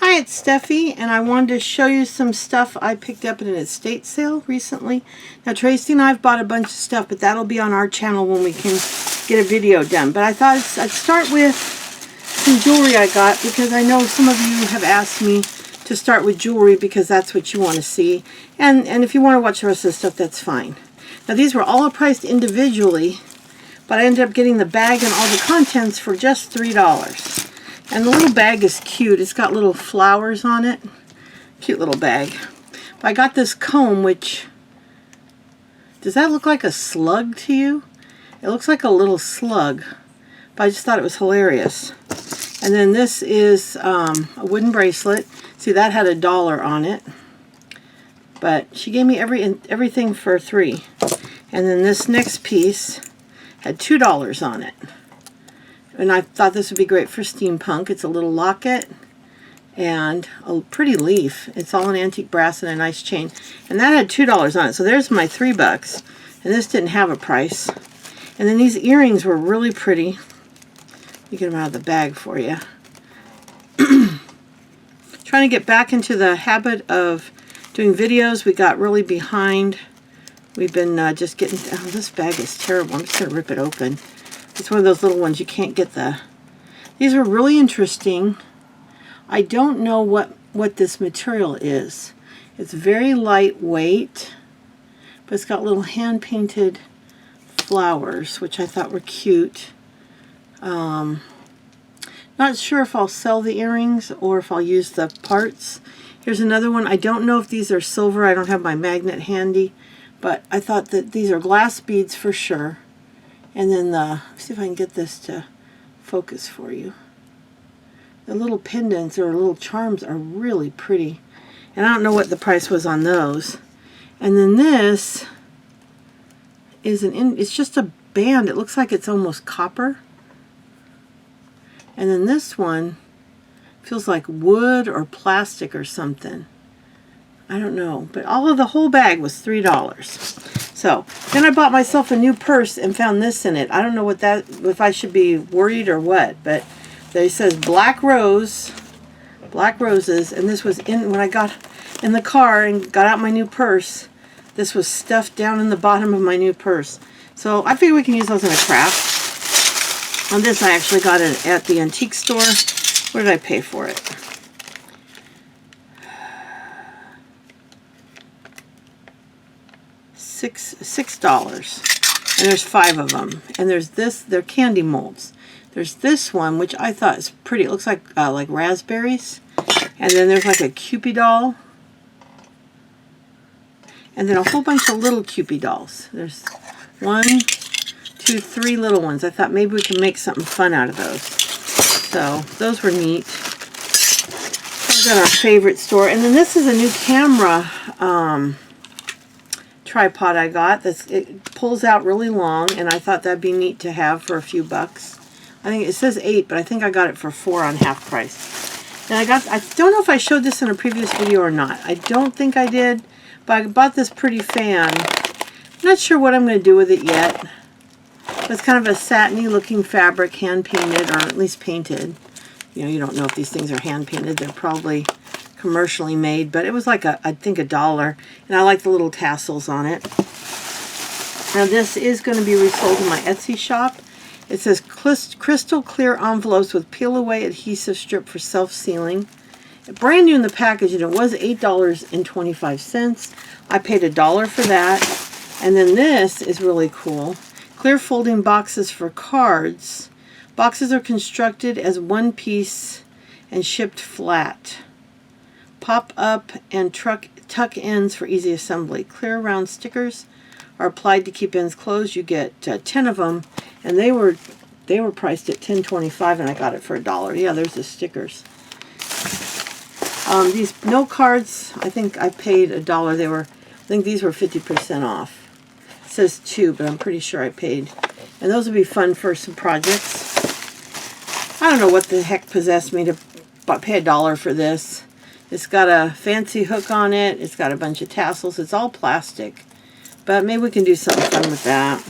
Hi, it's Steffi, and I wanted to show you some stuff I picked up at an estate sale recently. Now, Tracy and I have bought a bunch of stuff, but that'll be on our channel when we can get a video done. But I thought I'd start with some jewelry I got, because I know some of you have asked me to start with jewelry because that's what you want to see. And if you want to watch the rest of the stuff, that's fine. Now, these were all priced individually, but I ended up getting the bag and all the contents for just $3. And the little bag is cute. It's got little flowers on it. Cute little bag. But I got this comb, which... does that look like a slug to you? It looks like a little slug. But I just thought it was hilarious. And then this is a wooden bracelet. See, that had $1 on it. But she gave me everything for $3. And then this next piece had $2 on it. And I thought this would be great for steampunk. It's a little locket and a pretty leaf. It's all in antique brass and a nice chain. And that had $2 on it. So there's my $3. And this didn't have a price. And then these earrings were really pretty. Let me get them out of the bag for you. Trying to get back into the habit of doing videos. We got really behind. We've been just getting... oh, this bag is terrible. I'm just going to rip it open. It's one of those little ones you can't get the... these are really interesting. I don't know what this material is. It's very lightweight, but it's got little hand-painted flowers, which I thought were cute. Not sure if I'll sell the earrings or if I'll use the parts. Here's another one. I don't know if these are silver. I don't have my magnet handy, but I thought that these are glass beads for sure. And then let's see if I can get this to focus for you. The little pendants or little charms are really pretty. And I don't know what the price was on those. And then this is it's just a band. It looks like it's almost copper. And then this one feels like wood or plastic or something. I don't know. But the whole bag was $3. So, then I bought myself a new purse and found this in it. I don't know if I should be worried or what, but it says black roses, and this was when I got in the car and got out my new purse, this was stuffed down in the bottom of my new purse. So, I figure we can use those in a craft. On this, I actually got it at the antique store. What did I pay for it? $6, and there's 5 of them. And there's this, they're candy molds. There's this one, which I thought is pretty. It looks like raspberries. And then there's like a Cupid doll. And then a whole bunch of little Cupid dolls. There's 1, 2, 3 little ones. I thought maybe we can make something fun out of those. So those were neat. Those are our favorite store. And then this is a new camera tripod I got. It pulls out really long, and I thought that'd be neat to have for a few bucks. I think it says 8, but I think I got it for 4 on half price. And I don't know if I showed this in a previous video or not. I don't think I did, but I bought this pretty fan. I'm not sure what I'm going to do with it yet. It's kind of a satiny looking fabric, hand painted, or at least painted. You know, you don't know if these things are hand painted. They're probably commercially made, but it was like I think $1, and I like the little tassels on it. Now this is going to be resold in my Etsy shop. It says crystal clear envelopes with peel away adhesive strip for self-sealing. Brand new in the package, and it was $8.25. I paid $1 for that. And then this is really cool. Clear folding boxes for cards. Boxes are constructed as one piece and shipped flat. Pop up and tuck ends for easy assembly. Clear round stickers are applied to keep ends closed. You get 10 of them, and they were priced at $10.25, and I got it for $1. Yeah, there's the stickers. These note cards, I think I paid $1. I think these were 50% off. It says 2, but I'm pretty sure I paid. And those would be fun for some projects. I don't know what the heck possessed me to pay $1 for this. It's got a fancy hook on it. It's got a bunch of tassels. It's all plastic. But maybe we can do something fun with that.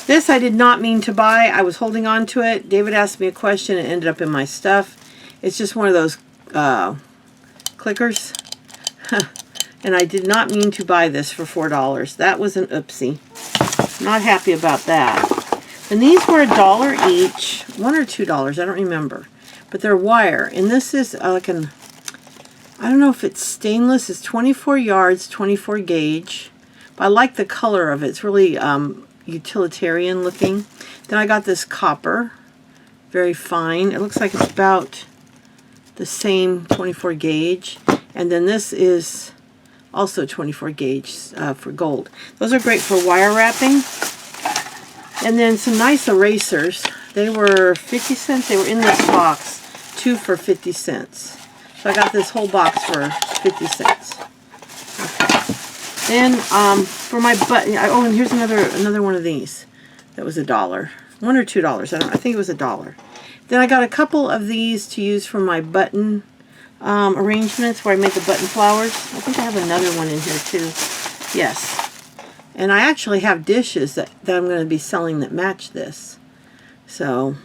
This I did not mean to buy. I was holding on to it. David asked me a question and it ended up in my stuff. It's just one of those clickers. And I did not mean to buy this for $4. That was an oopsie. Not happy about that. And these were $1 each. $1 or $2, I don't remember. But they're wire. And this is like an, I don't know if it's stainless. It's 24 yards, 24 gauge. But I like the color of it. It's really utilitarian looking. Then I got this copper. Very fine. It looks like it's about the same 24 gauge. And then this is also 24 gauge for gold. Those are great for wire wrapping. And then some nice erasers. They were 50 cents. They were in this box. 2 for 50 cents. So I got this whole box for 50 cents. Okay. Then for my button, oh, and here's another one of these. That was $1. $1 or $2. I think it was $1. Then I got a couple of these to use for my button arrangements where I make the button flowers. I think I have another one in here too. Yes. And I actually have dishes that I'm going to be selling that match this. So,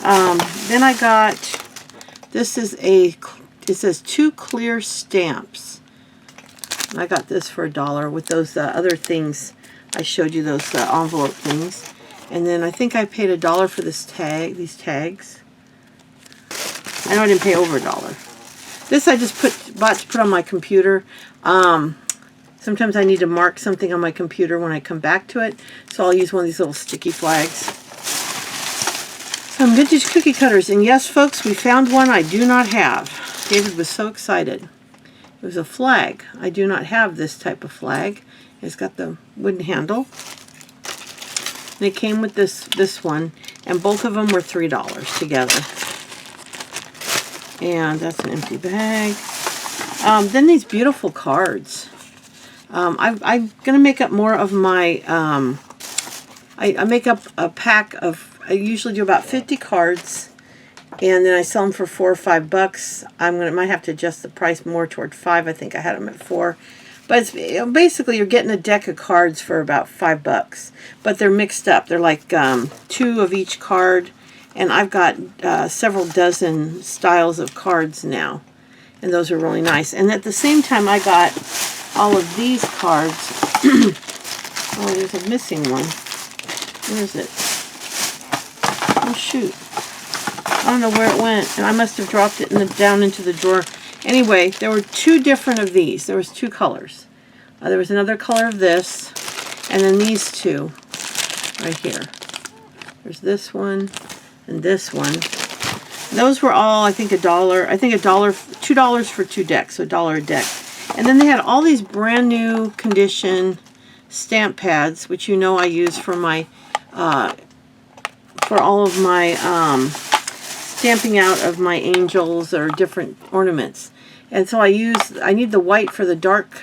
then I got, this is it says 2 clear stamps. And I got this for $1 with those other things. I showed you those envelope things. And then I think I paid $1 for this these tags. I know I didn't pay over $1. This I just bought to put on my computer. Sometimes I need to mark something on my computer when I come back to it. So I'll use one of these little sticky flags. Some vintage cookie cutters. And yes, folks, we found one I do not have. David was so excited. It was a flag. I do not have this type of flag. It's got the wooden handle. And it came with this one. And both of them were $3 together. And that's an empty bag. Then these beautiful cards. I'm going to make up more of my, I make up a pack of, I usually do about 50 cards, and then I sell them for $4 or $5. Might have to adjust the price more toward $5. I think I had them at $4. But it's, basically you're getting a deck of cards for about $5. But they're mixed up. They're like 2 of each card. And I've got several dozen styles of cards now. And those are really nice. And at the same time, I got all of these cards. Oh, there's a missing one. Where is it? Oh, shoot. I don't know where it went. And I must have dropped it down into the drawer. Anyway, there were 2 different of these. There was 2 colors. There was another color of this. And then these 2 right here. There's this one. And this one. Those were all, I think, $1. I think $2 for 2 decks, so $1 a deck. And then they had all these brand new condition stamp pads, which you know I use for my, for all of my stamping out of my angels or different ornaments. And so I need the white for the dark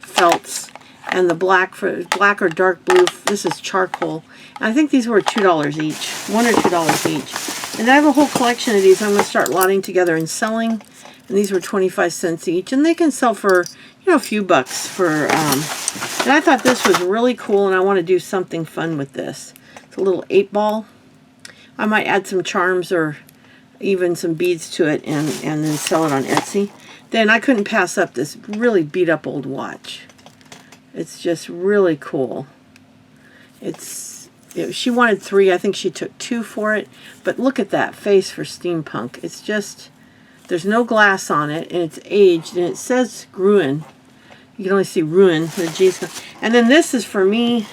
felts and the black for black or dark blue. This is charcoal. And I think these were $2 each, $1 or $2 each. And I have a whole collection of these I'm going to start lotting together and selling. And these were 25 cents each. And they can sell for, you know, a few bucks for, and I thought this was really cool and I want to do something fun with this. It's a little 8-ball. I might add some charms or even some beads to it and then sell it on Etsy. Then I couldn't pass up this really beat up old watch. It's just really cool. She wanted 3. I think she took 2 for it. But look at that face for steampunk. It's just, there's no glass on it, and it's aged, and it says ruin. You can only see ruin. The G's. And then this is for me.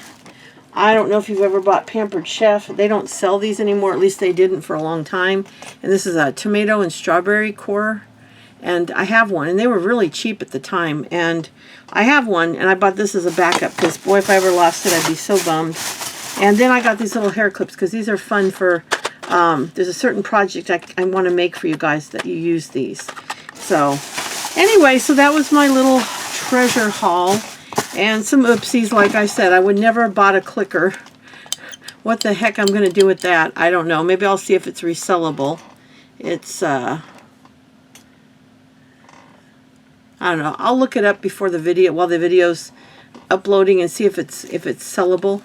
I don't know if you've ever bought Pampered Chef. They don't sell these anymore. At least they didn't for a long time. And this is a tomato and strawberry core. And I have one, and they were really cheap at the time. And I have one, and I bought this as a backup because, boy, if I ever lost it, I'd be so bummed. And then I got these little hair clips because these are fun for, there's a certain project I want to make for you guys that you use these. So, anyway, so that was my little treasure haul. And some oopsies, like I said. I would never have bought a clicker. What the heck I'm going to do with that, I don't know. Maybe I'll see if it's resellable. It's, I don't know. I'll look it up before the video, while the video's uploading, and see if it's sellable.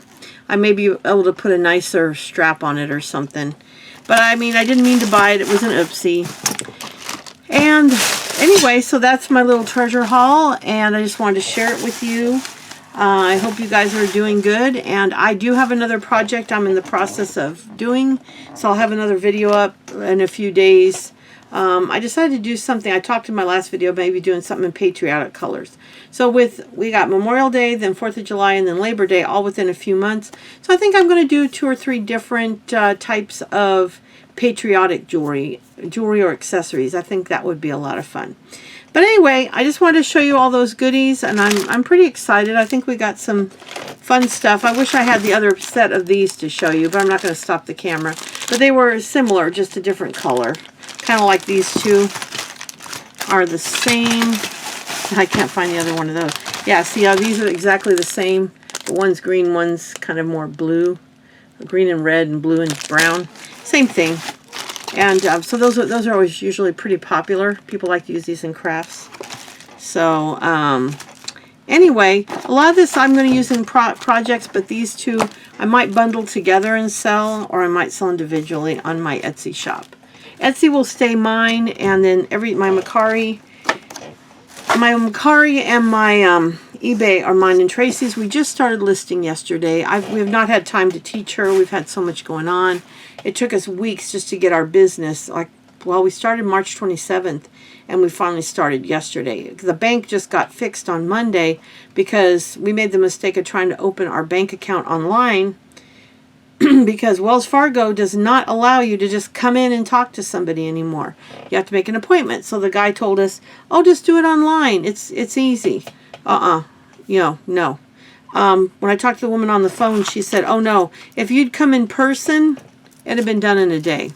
I may be able to put a nicer strap on it or something. But I mean, I didn't mean to buy it. It was an oopsie. And anyway, so that's my little treasure haul, and I just wanted to share it with you. I hope you guys are doing good, and I do have another project I'm in the process of doing, so I'll have another video up in a few days. I decided to do something. I talked in my last video, maybe doing something in patriotic colors. So we got Memorial Day, then 4th of July, and then Labor Day, all within a few months. So I think I'm going to do 2 or 3 different types of patriotic jewelry or accessories. I think that would be a lot of fun. But anyway, I just wanted to show you all those goodies, and I'm pretty excited. I think we got some fun stuff. I wish I had the other set of these to show you, but I'm not going to stop the camera. But they were similar, just a different color. Kind of like these two are the same. I can't find the other one of those. Yeah, see how these are exactly the same. The one's green, one's kind of more blue. Green and red and blue and brown. Same thing. And so those are always usually pretty popular. People like to use these in crafts. So anyway, a lot of this I'm going to use in projects, but these two I might bundle together and sell, or I might sell individually on my Etsy shop. Etsy will stay mine, and then my Macari and my eBay are mine and Tracy's. We just started listing yesterday. We have not had time to teach her. We've had so much going on. It took us weeks just to get our business. We started March 27th, and we finally started yesterday. The bank just got fixed on Monday because we made the mistake of trying to open our bank account online because Wells Fargo does not allow you to just come in and talk to somebody anymore. You have to make an appointment. So the guy told us, oh, just do it online. It's easy. No. When I talked to the woman on the phone, she said, oh, no, if you'd come in person, it'd have been done in a day.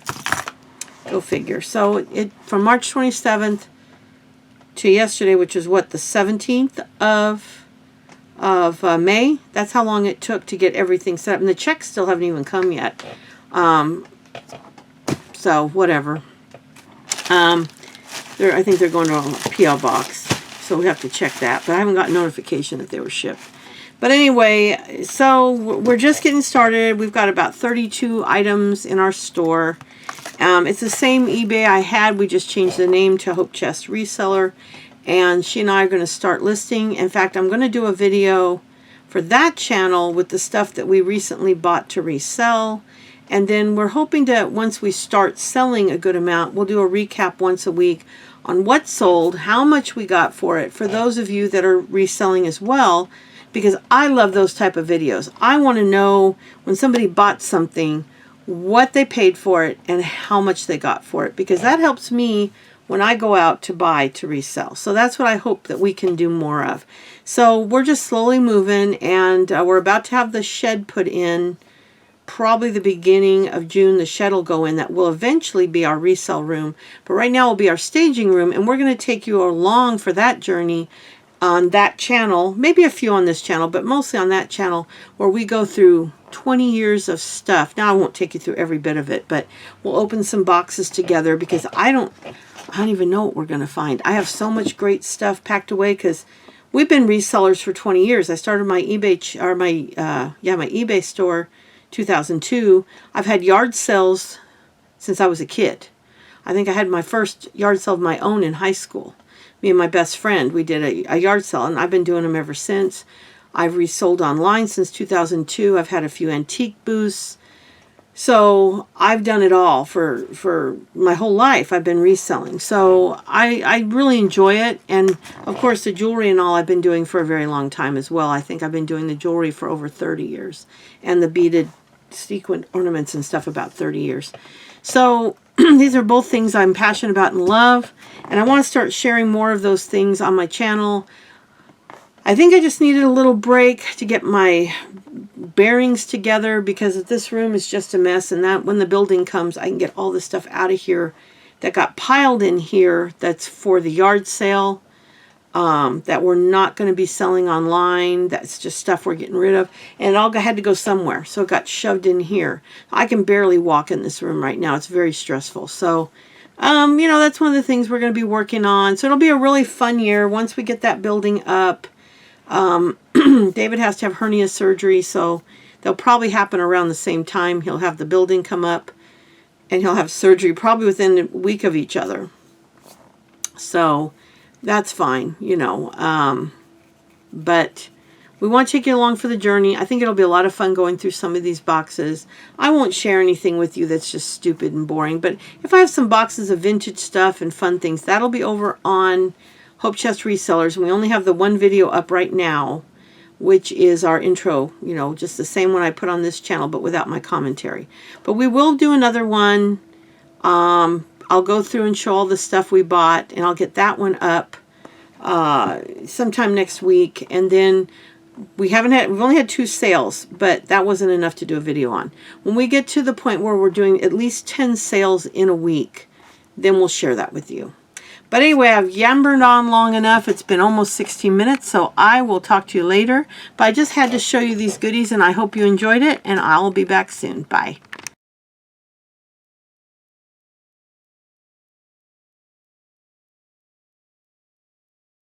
Go figure. So from March 27th to yesterday, which is what, the 17th of May, that's how long it took to get everything set up. And the checks still haven't even come yet. So whatever. I think they're going to a P.O. box. So we have to check that. But I haven't got notification that they were shipped. But anyway, so we're just getting started. We've got about 32 items in our store. It's the same eBay I had. We just changed the name to Hope Chest Reseller. And she and I are going to start listing. In fact, I'm going to do a video for that channel with the stuff that we recently bought to resell. And then we're hoping to, once we start selling a good amount, we'll do a recap once a week on what sold, how much we got for it, for those of you that are reselling as well. Because I love those type of videos. I want to know when somebody bought something, what they paid for it and how much they got for it. Because that helps me when I go out to buy to resell. So that's what I hope that we can do more of. So we're just slowly moving, and we're about to have the shed put in. Probably the beginning of June, the shed will go in. That will eventually be our resell room. But right now will be our staging room, and we're going to take you along for that journey on that channel, maybe a few on this channel, but mostly on that channel, where we go through 20 years of stuff. Now I won't take you through every bit of it, but we'll open some boxes together, because I don't even know what we're going to find. I have so much great stuff packed away, because we've been resellers for 20 years. I started my eBay my eBay store 2002. I've had yard sales since I was a kid. I think I had my first yard sale of my own in high school. Me and my best friend, we did a yard sale, and I've been doing them ever since. I've resold online since 2002. I've had a few antique booths. So I've done it all for my whole life. I've been reselling. So I really enjoy it. And of course the jewelry and all I've been doing for a very long time as well. I think I've been doing the jewelry for over 30 years. And the beaded sequin ornaments and stuff about 30 years. So these are both things I'm passionate about and love. And I want to start sharing more of those things on my channel. I think I just needed a little break to get my bearings together, because this room is just a mess, and that when the building comes, I can get all this stuff out of here that got piled in here that's for the yard sale, that we're not going to be selling online. That's just stuff we're getting rid of, and it all had to go somewhere, so it got shoved in here. I can barely walk in this room right now. It's very stressful. So that's one of the things we're going to be working on. So it'll be a really fun year once we get that building up. David has to have hernia surgery, so they'll probably happen around the same time. He'll have the building come up, and he'll have surgery probably within a week of each other. So that's fine, you know. But we want to take you along for the journey. I think it'll be a lot of fun going through some of these boxes. I won't share anything with you that's just stupid and boring. But if I have some boxes of vintage stuff and fun things, that'll be over on Hope Chest Resellers. And we only have the one video up right now, which is our intro, you know, just the same one I put on this channel, but without my commentary. But we will do another one. I'll go through and show all the stuff we bought, and I'll get that one up sometime next week. And then we've only had 2 sales, but that wasn't enough to do a video on. When we get to the point where we're doing at least 10 sales in a week, then we'll share that with you. But anyway, I've yammered on long enough. It's been almost 16 minutes, so I will talk to you later. But I just had to show you these goodies, and I hope you enjoyed it, and I'll be back soon. Bye.